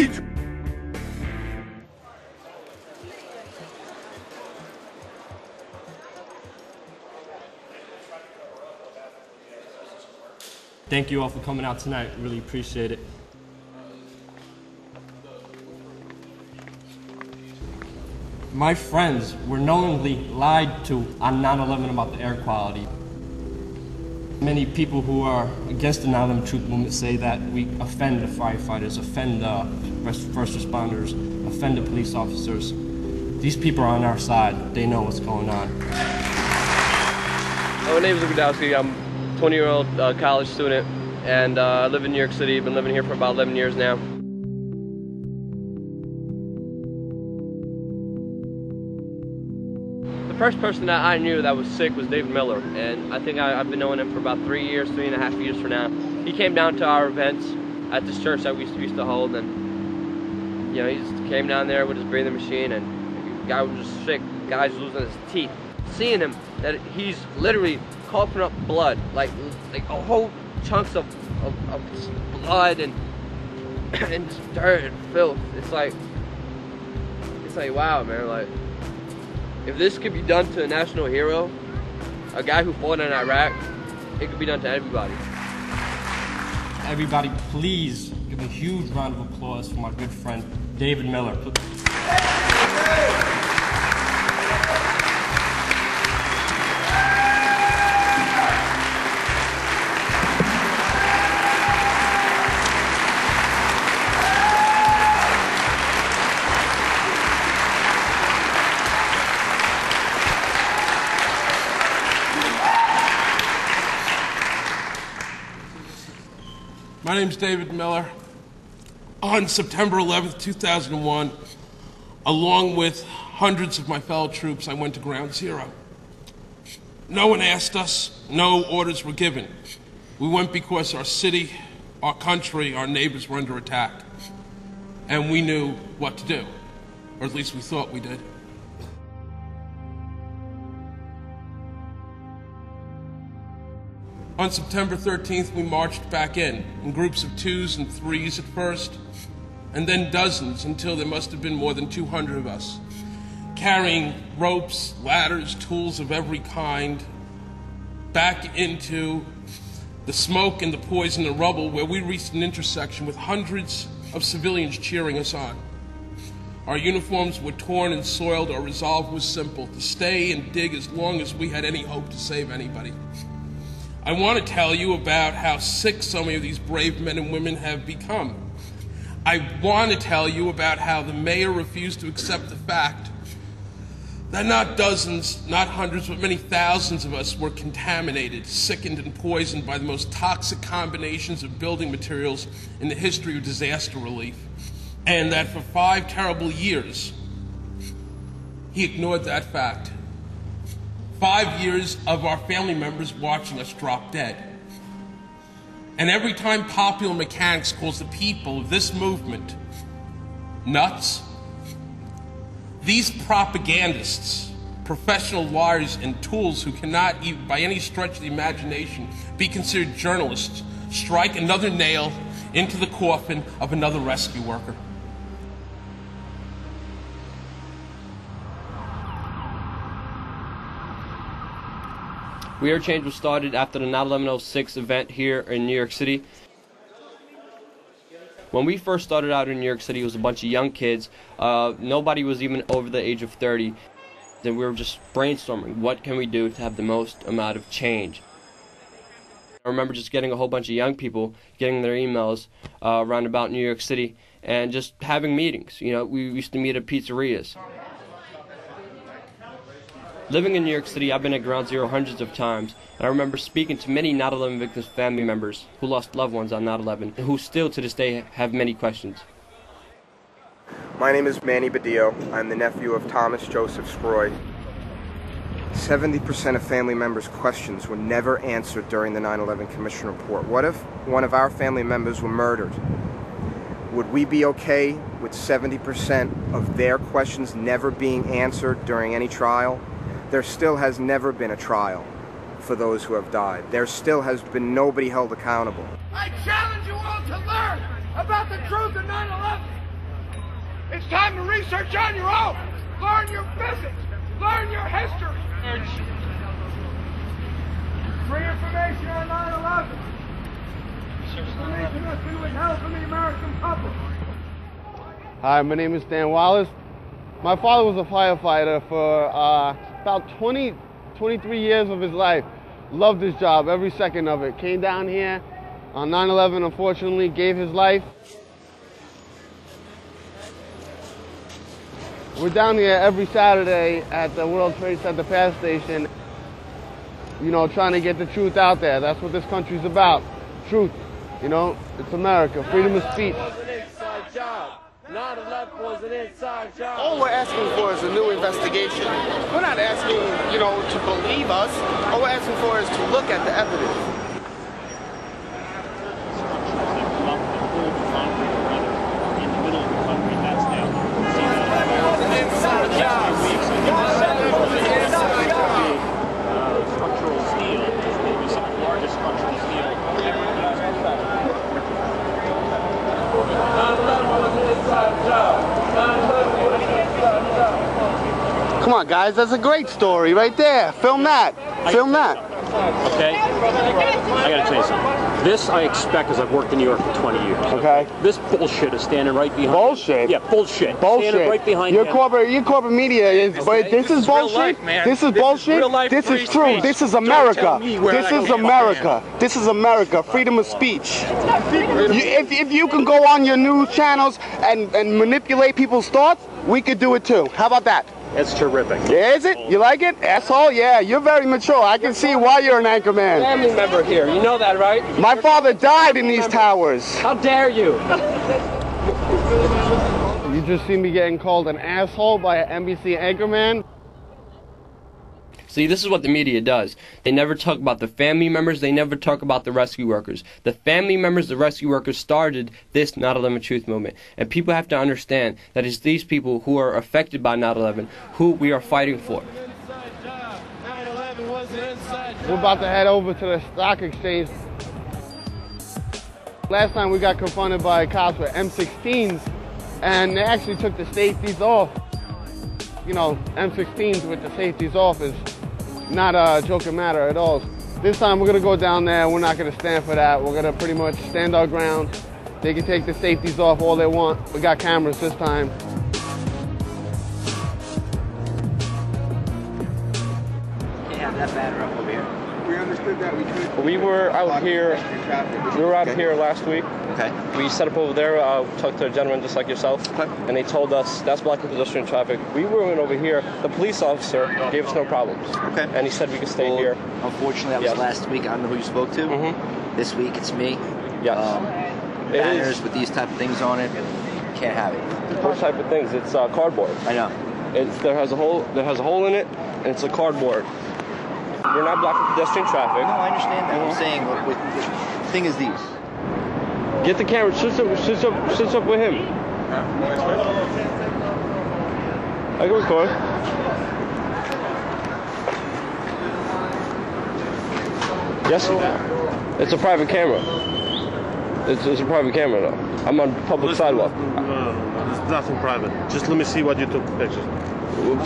rage! Thank you all for coming out tonight. Really appreciate it. My friends were knowingly lied to on 9/11 about the air quality. Many people who are against the 9/11 truth movement say that we offend the firefighters, offend the first responders, offend the police officers. These people are on our side. They know what's going on. My name is Lukadowski. I'm a 20-year-old college student, and I live in New York City. I've been living here for about 11 years now. The first person that I knew that was sick was David Miller, and I think I've been knowing him for about 3 years, 3.5 years for now. He came down to our events at this church that we used to hold, and you know, he just came down there with his breathing machine, and the guy was just sick. The guy's losing his teeth. Seeing him, that he's literally coughing up blood, like a whole chunks of blood and just dirt and filth. It's like wow, man. Like, if this could be done to a national hero, a guy who fought in Iraq, it could be done to everybody. Everybody, please give a huge round of applause for my good friend, David Miller. My name's David Miller. On September 11th, 2001, along with hundreds of my fellow troops, I went to Ground Zero. No one asked us, no orders were given. We went because our city, our country, our neighbors were under attack. And we knew what to do, or at least we thought we did. On September 13th, we marched back in groups of 2s and 3s at first, and then dozens until there must have been more than 200 of us, carrying ropes, ladders, tools of every kind, back into the smoke and the poison and rubble, where we reached an intersection with hundreds of civilians cheering us on. Our uniforms were torn and soiled. Our resolve was simple: to stay and dig as long as we had any hope to save anybody. I want to tell you about how sick so many of these brave men and women have become. I want to tell you about how the mayor refused to accept the fact that not dozens, not hundreds, but many thousands of us were contaminated, sickened, and poisoned by the most toxic combinations of building materials in the history of disaster relief. And that for 5 terrible years, he ignored that fact. 5 years of our family members watching us drop dead. And every time popular mechanics calls the people of this movement nuts, these propagandists, professional liars and tools who cannot even by any stretch of the imagination be considered journalists, strike another nail into the coffin of another rescue worker. We Are Change was started after the 9/11/06 event here in New York City. When we first started out in New York City, it was a bunch of young kids. Nobody was even over the age of 30. And we were just brainstorming, what can we do to have the most amount of change? I remember just getting a whole bunch of young people, getting their emails around about New York City, and just having meetings. You know, we used to meet at pizzerias. Living in New York City, I've been at Ground Zero hundreds of times, and I remember speaking to many 9/11 victims' family members who lost loved ones on 9/11, and who still to this day have many questions. My name is Manny Badillo. I'm the nephew of Thomas Joseph Scroy. 70% of family members' questions were never answered during the 9/11 Commission report. What if one of our family members were murdered? Would we be okay with 70% of their questions never being answered during any trial? There still has never been a trial for those who have died. There still has been nobody held accountable. I challenge you all to learn about the truth of 9/11. time to research on your own. Learn your physics. Learn your history. Free information on 9/11. Information must be withheld from the American public. Hi, my name is Dan Wallace. My father was a firefighter for about 23 years of his life. Loved his job, every second of it. Came down here on 9/11, unfortunately, gave his life. We're down here every Saturday at the World Trade Center fire station, you know, trying to get the truth out there. That's what this country's about. Truth. You know, it's America. Freedom of speech. 9/11 was an inside job. All we're asking for is a new investigation. We're not asking, you know, to believe us. All we're asking for is to look at the evidence. Structural steel is maybe some of the largest structural steel ever Come on, guys, that's a great story right there. Film that. Film that. Okay? I gotta tell you something. This I expect because I've worked in New York for 20 years. Okay. This bullshit is standing right behind Bullshit? Yeah, bullshit. Bullshit. Standing right behind Your him. corporate media is, but this is bullshit. Life, man. This is bullshit. Real life This free is true. speech. This is Don't America. tell me where This I is go. America. This is America. Freedom of speech. If you can go on your news channels and manipulate people's thoughts, we could do it too. How about that? That's terrific. Yeah, is it? You like it? Asshole? Yeah, you're very mature. I can see why you're an anchor man. Family member here. You know that, right? My father died in these towers. How dare you? You just see me getting called an asshole by an NBC anchorman. See, this is what the media does. They never talk about the family members. They never talk about the rescue workers. The family members, the rescue workers started this 9/11 truth movement. And people have to understand that it's these people who are affected by 9/11 who we are fighting for. We're about to head over to the stock exchange. Last time we got confronted by cops with M16s, and they actually took the safeties off. You know, M16s with the safeties off is not a joking matter at all. This time we're gonna go down there, we're not gonna stand for that. We're gonna pretty much stand our ground. They can take the safeties off all they want. We got cameras this time. Can't have that banner up over here. We understood that we could. We were out here. We were out here last week. Okay. We set up over there. Talked to a gentleman just like yourself, and they told us that's blocking pedestrian traffic. We were over here. The police officer gave us no problems. Okay. And he said we could stay here. Unfortunately, that was last week. I don't know who you spoke to. Mm-hmm. This week, it's me. Yes. Banners with these type of things on it. Can't have it. Those type of things. It's cardboard. I know. There has a hole. There has a hole in it, and it's a cardboard. We're not blocking pedestrian traffic. No, I understand that. I'm saying, the thing is these. Get the camera. Sit up with him. I can record. Yes, it's a private camera. It's a private camera, though. I'm on public sidewalk. There's nothing private. Just let me see what you took pictures.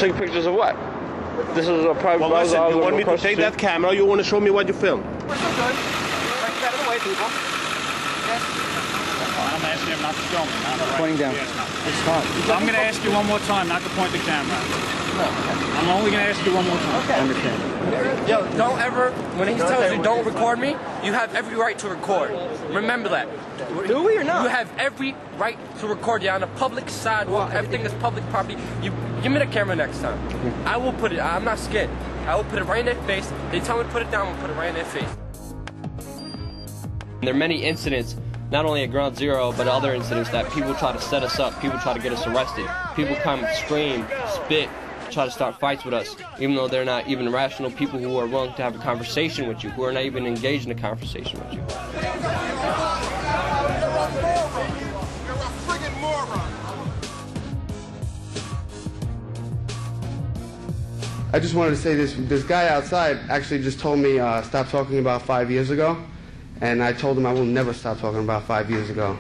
Take pictures of what? This is a private. Well, listen, you want me to take that camera, or you want to show me what you filmed? We're so good. Let's get out of the way, people. I'm asking him not to film me. Pointing down. It's fine. I'm going to ask you one more time not to point the camera. I'm only going to ask you one more time. I understand. Yo, don't ever, when he tells you don't record me, you have every right to record. Remember that. Do we or not? You have every right to record. You're on a public sidewalk. Everything is public property. You give me the camera next time. I will put it. I'm not scared. I will put it right in their face. They tell me to put it down. I'll put it right in their face. There are many incidents, not only at Ground Zero, but other incidents that people try to set us up. People try to get us arrested. People come, scream, spit, try to start fights with us, even though they're not even rational people who are willing to have a conversation with you, who are not even engaged in a conversation with you. I just wanted to say this guy outside actually just told me stop talking about 5 years ago, and I told him I will never stop talking about 5 years ago.